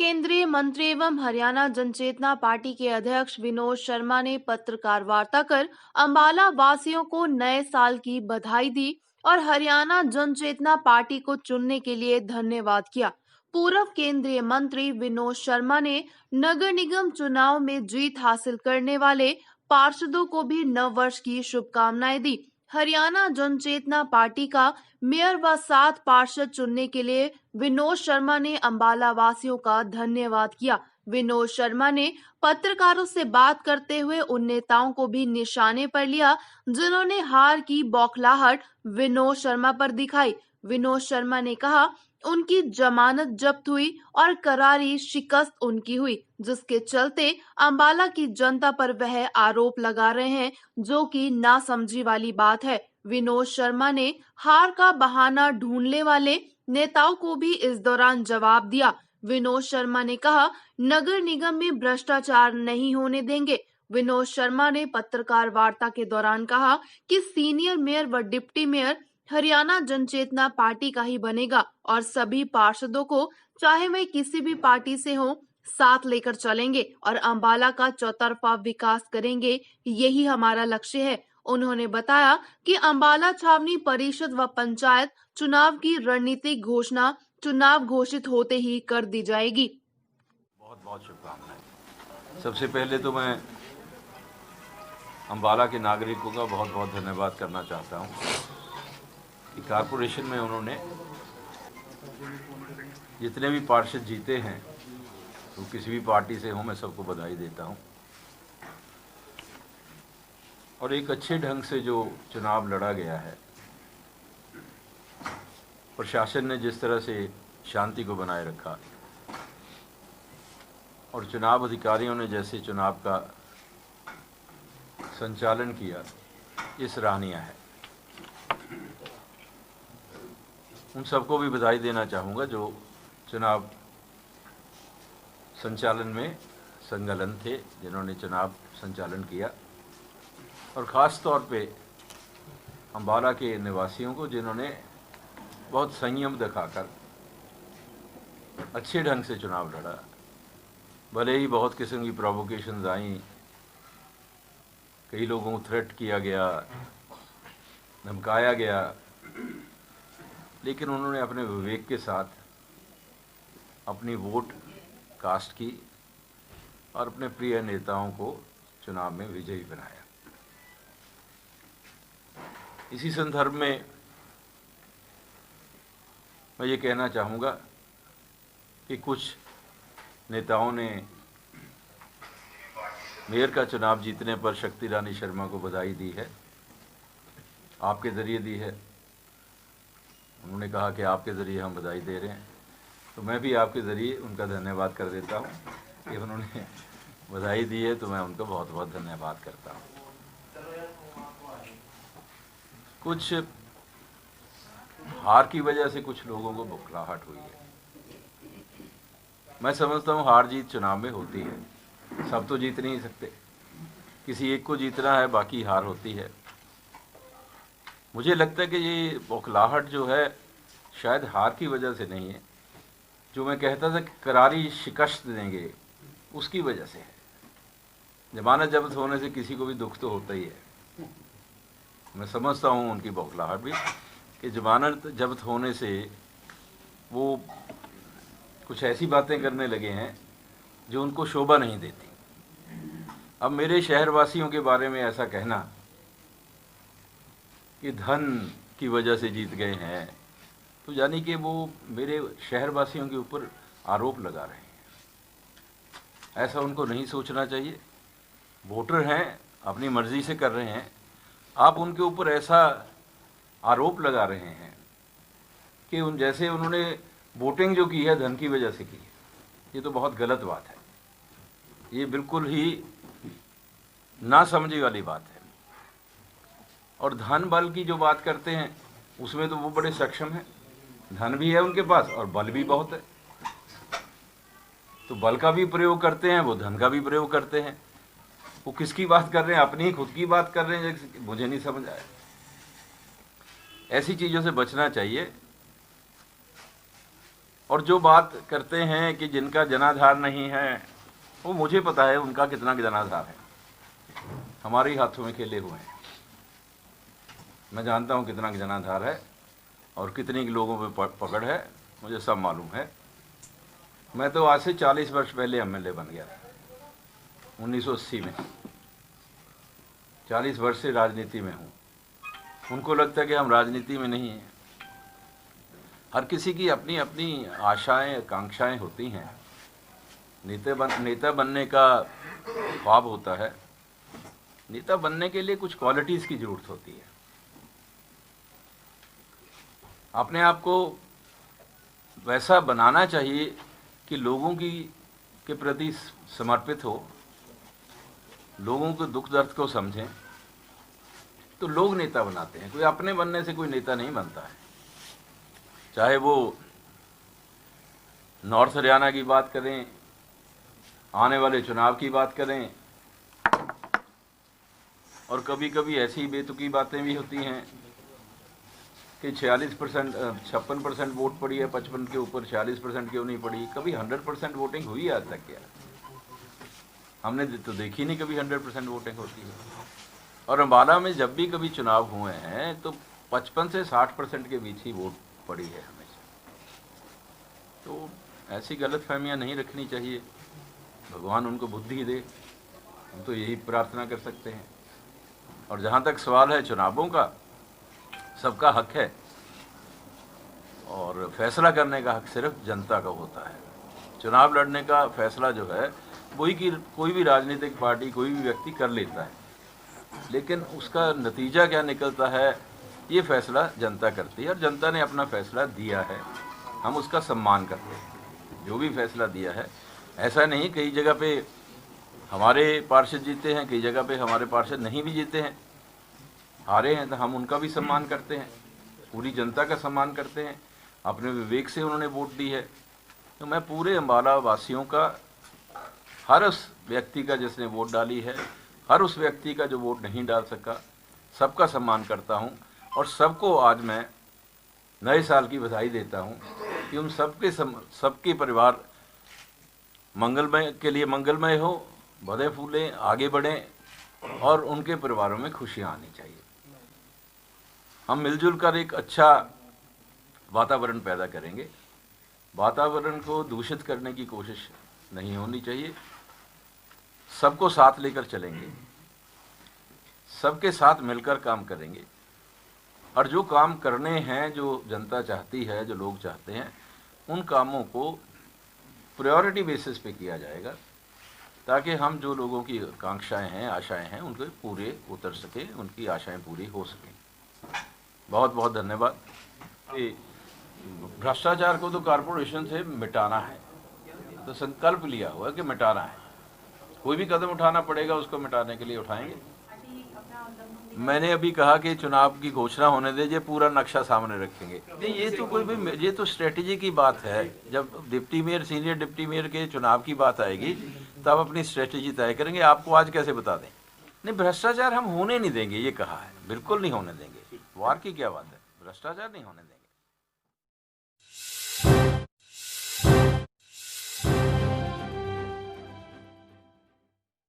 केंद्रीय मंत्री एवं हरियाणा जनचेतना पार्टी के अध्यक्ष विनोद शर्मा ने पत्रकार वार्ता कर अंबाला वासियों को नए साल की बधाई दी और हरियाणा जनचेतना पार्टी को चुनने के लिए धन्यवाद किया। पूर्व केंद्रीय मंत्री विनोद शर्मा ने नगर निगम चुनाव में जीत हासिल करने वाले पार्षदों को भी नव वर्ष की शुभकामनाएं दी। हरियाणा जनचेतना पार्टी का मेयर व 7 पार्षद चुनने के लिए विनोद शर्मा ने अंबाला वासियों का धन्यवाद किया। विनोद शर्मा ने पत्रकारों से बात करते हुए उन नेताओं को भी निशाने पर लिया जिन्होंने हार की बौखलाहट विनोद शर्मा पर दिखाई। विनोद शर्मा ने कहा उनकी जमानत जब्त हुई और करारी शिकस्त उनकी हुई, जिसके चलते अंबाला की जनता पर वह आरोप लगा रहे हैं, जो कि नासमझी वाली बात है। विनोद शर्मा ने हार का बहाना ढूंढने वाले नेताओं को भी इस दौरान जवाब दिया। विनोद शर्मा ने कहा नगर निगम में भ्रष्टाचार नहीं होने देंगे। विनोद शर्मा ने पत्रकार वार्ता के दौरान कहा कि सीनियर मेयर व डिप्टी मेयर हरियाणा जनचेतना पार्टी का ही बनेगा और सभी पार्षदों को चाहे वे किसी भी पार्टी से हो साथ लेकर चलेंगे और अंबाला का चौतरफा विकास करेंगे, यही हमारा लक्ष्य है। उन्होंने बताया कि अंबाला छावनी परिषद व पंचायत चुनाव की रणनीतिक घोषणा चुनाव घोषित होते ही कर दी जाएगी। बहुत बहुत शुभकामनाएं। सबसे पहले तो मैं अंबाला के नागरिकों का बहुत बहुत धन्यवाद करना चाहता हूं कि कारपोरेशन में उन्होंने जितने भी पार्षद जीते हैं तो किसी भी पार्टी से हो, मैं सबको बधाई देता हूं। और एक अच्छे ढंग से जो चुनाव लड़ा गया है, प्रशासन ने जिस तरह से शांति को बनाए रखा और चुनाव अधिकारियों ने जैसे चुनाव का संचालन किया, ये सराहनीय है। उन सबको भी बधाई देना चाहूँगा जो चुनाव संचालन में संलग्न थे, जिन्होंने चुनाव संचालन किया, और ख़ास तौर पे अंबाला के निवासियों को जिन्होंने बहुत संयम दिखाकर अच्छे ढंग से चुनाव लड़ा। भले ही बहुत किस्म की प्रोवोकेशंस आई, कई लोगों को थ्रेट किया गया, धमकाया गया, लेकिन उन्होंने अपने विवेक के साथ अपनी वोट कास्ट की और अपने प्रिय नेताओं को चुनाव में विजयी बनाया। इसी संदर्भ में मैं ये कहना चाहूँगा कि कुछ नेताओं ने मेयर का चुनाव जीतने पर शक्ति रानी शर्मा को बधाई दी है, आपके ज़रिए दी है। उन्होंने कहा कि आपके ज़रिए हम बधाई दे रहे हैं, तो मैं भी आपके ज़रिए उनका धन्यवाद कर देता हूँ कि उन्होंने बधाई दी है, तो मैं उनका बहुत बहुत धन्यवाद करता हूँ। कुछ हार की वजह से कुछ लोगों को बौखलाहट हुई है। मैं समझता हूँ हार जीत चुनाव में होती है, सब तो जीत नहीं सकते, किसी एक को जीतना है, बाकी हार होती है। मुझे लगता है कि ये बौखलाहट जो है शायद हार की वजह से नहीं है, जो मैं कहता था कि करारी शिकस्त देंगे उसकी वजह से है। जमानत जब्त होने से किसी को भी दुख तो होता ही है। मैं समझता हूँ उनकी बौखलाहट भी कि जमानत जब्त होने से वो कुछ ऐसी बातें करने लगे हैं जो उनको शोभा नहीं देती। अब मेरे शहरवासियों के बारे में ऐसा कहना कि धन की वजह से जीत गए हैं, तो यानी कि वो मेरे शहरवासियों के ऊपर आरोप लगा रहे हैं। ऐसा उनको नहीं सोचना चाहिए। वोटर हैं, अपनी मर्जी से कर रहे हैं, आप उनके ऊपर ऐसा आरोप लगा रहे हैं कि जैसे उन्होंने वोटिंग जो की है धन की वजह से की है। ये तो बहुत गलत बात है, ये बिल्कुल ही नासमझी वाली बात है। और धन बल की जो बात करते हैं उसमें तो वो बड़े सक्षम हैं, धन भी है उनके पास और बल भी बहुत है, तो बल का भी प्रयोग करते हैं, वो धन का भी प्रयोग करते हैं। वो किसकी बात कर रहे हैं? अपनी ही खुद की बात कर रहे हैं, मुझे नहीं समझ आया। ऐसी चीज़ों से बचना चाहिए। और जो बात करते हैं कि जिनका जनाधार नहीं है, वो मुझे पता है उनका कितना जनाधार है। हमारे ही हाथों में खेले हुए हैं। मैं जानता हूँ कितना जनाधार है और कितने लोगों पे पकड़ है, मुझे सब मालूम है। मैं तो आज से 40 वर्ष पहले एमएलए बन गया था, 1980 में। 40 वर्ष से राजनीति में हूँ। उनको लगता है कि हम राजनीति में नहीं हैं। हर किसी की अपनी अपनी आशाएं आकांक्षाएं होती हैं। नेता बनने का ख्वाब होता है। नेता बनने के लिए कुछ क्वालिटीज़ की ज़रूरत होती है। अपने आप को वैसा बनाना चाहिए कि लोगों के प्रति समर्पित हो, लोगों के दुख दर्द को समझें, तो लोग नेता बनाते हैं। कोई अपने बनने से कोई नेता नहीं बनता है। चाहे वो नॉर्थ हरियाणा की बात करें, आने वाले चुनाव की बात करें, और कभी कभी ऐसी बेतुकी बातें भी होती हैं कि 56% वोट पड़ी है 55 के ऊपर, 40% क्यों नहीं पड़ी। कभी 100% वोटिंग हुई है आज तक? क्या हमने तो देखी नहीं कभी 100% वोटिंग होती है। और अम्बाला में जब भी कभी चुनाव हुए हैं तो 55 से 60% के बीच ही वोट पड़ी है हमेशा। तो ऐसी गलतफहमियां नहीं रखनी चाहिए। भगवान उनको बुद्धि दे, हम तो यही प्रार्थना कर सकते हैं। और जहाँ तक सवाल है चुनावों का, सबका हक है और फैसला करने का हक सिर्फ जनता का होता है। चुनाव लड़ने का फैसला जो है वही कि कोई भी राजनीतिक पार्टी, कोई भी व्यक्ति कर लेता है, लेकिन उसका नतीजा क्या निकलता है ये फैसला जनता करती है। और जनता ने अपना फैसला दिया है, हम उसका सम्मान करते हैं। जो भी फैसला दिया है, ऐसा नहीं कई जगह पे हमारे पार्षद जीते हैं, कई जगह पे हमारे पार्षद नहीं भी जीते हैं, हारे हैं, तो हम उनका भी सम्मान करते हैं, पूरी जनता का सम्मान करते हैं। अपने विवेक से उन्होंने वोट दी है। तो मैं पूरे अम्बाला वासियों का, हर उस व्यक्ति का जिसने वोट डाली है, हर उस व्यक्ति का जो वोट नहीं डाल सका, सबका सम्मान करता हूं। और सबको आज मैं नए साल की बधाई देता हूं कि उन सबके परिवार मंगलमय के लिए मंगलमय हो, बधे फूलें, आगे बढ़ें और उनके परिवारों में खुशियां आनी चाहिए। हम मिलजुल कर एक अच्छा वातावरण पैदा करेंगे। वातावरण को दूषित करने की कोशिश नहीं होनी चाहिए। सबको साथ लेकर चलेंगे, सबके साथ मिलकर काम करेंगे और जो काम करने हैं, जो जनता चाहती है, जो लोग चाहते हैं, उन कामों को प्रायोरिटी बेसिस पे किया जाएगा, ताकि हम जो लोगों की आकांक्षाएं हैं, आशाएं हैं, उनके पूरे उतर सके, उनकी आशाएं पूरी हो सकें। बहुत बहुत धन्यवाद। भ्रष्टाचार को तो कॉरपोरेशन से मिटाना है, तो संकल्प लिया हुआ कि मिटाना है। कोई भी कदम उठाना पड़ेगा, उसको मिटाने के लिए उठाएंगे। मैंने अभी कहा कि चुनाव की घोषणा होने दे, ये पूरा नक्शा सामने रखेंगे। नहीं, ये तो स्ट्रेटेजी की बात है। जब deputy mayor, senior deputy mayor के चुनाव की बात आएगी तब अपनी स्ट्रेटेजी तय करेंगे। आपको आज कैसे बता दें? नहीं, भ्रष्टाचार हम होने नहीं देंगे, ये कहा है, बिल्कुल नहीं होने देंगे। वार की क्या बात है, भ्रष्टाचार नहीं होने देंगे।